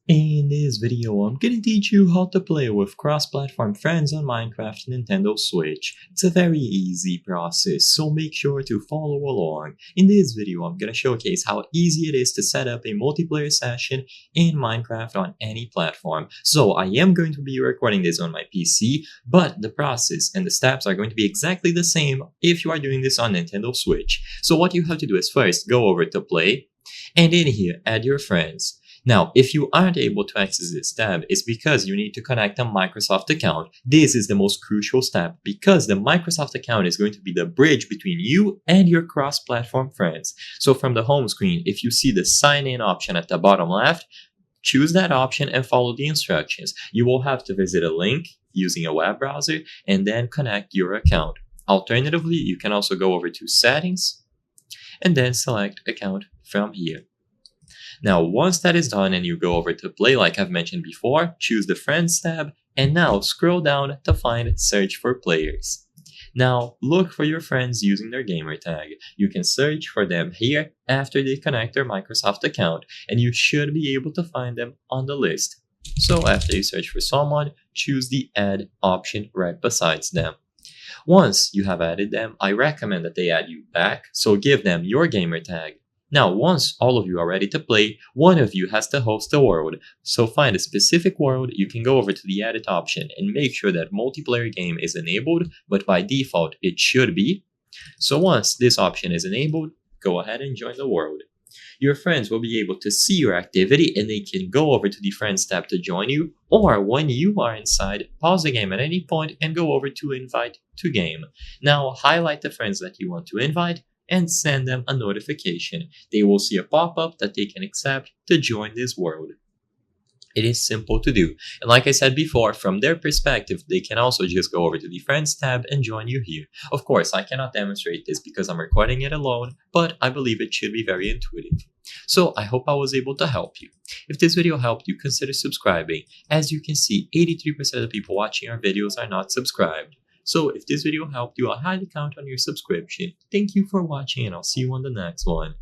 In this video, I'm gonna teach you how to play with cross-platform friends on Minecraft and Nintendo Switch. It's a very easy process, so make sure to follow along. In this video, I'm gonna showcase how easy it is to set up a multiplayer session in Minecraft on any platform. So I am going to be recording this on my PC, but the process and the steps are going to be exactly the same if you are doing this on Nintendo Switch. So what you have to do is first go over to Play, and in here, add your friends. Now, if you aren't able to access this tab, it's because you need to connect a Microsoft account. This is the most crucial step because the Microsoft account is going to be the bridge between you and your cross-platform friends. So from the home screen, if you see the sign in option at the bottom left, choose that option and follow the instructions. You will have to visit a link using a web browser and then connect your account. Alternatively, you can also go over to Settings and then select Account from here. Now, once that is done and you go over to Play like I've mentioned before, choose the Friends tab, and now scroll down to find Search for Players. Now, look for your friends using their gamer tag. You can search for them here after they connect their Microsoft account, and you should be able to find them on the list. So after you search for someone, choose the Add option right besides them. Once you have added them, I recommend that they add you back, so give them your gamer tag. Now, once all of you are ready to play, one of you has to host a world. So find a specific world, you can go over to the edit option and make sure that multiplayer game is enabled, but by default it should be. So once this option is enabled, go ahead and join the world. Your friends will be able to see your activity and they can go over to the Friends tab to join you, or when you are inside, pause the game at any point and go over to Invite to Game. Now highlight the friends that you want to invite and send them a notification. They will see a pop-up that they can accept to join this world. It is simple to do, and like I said before, from their perspective, they can also just go over to the Friends tab and join you here. Of course, I cannot demonstrate this because I'm recording it alone, but I believe it should be very intuitive. So I hope I was able to help you. If this video helped you, consider subscribing. As you can see, 83% of the people watching our videos are not subscribed. So if this video helped you, I highly count on your subscription. Thank you for watching and I'll see you on the next one.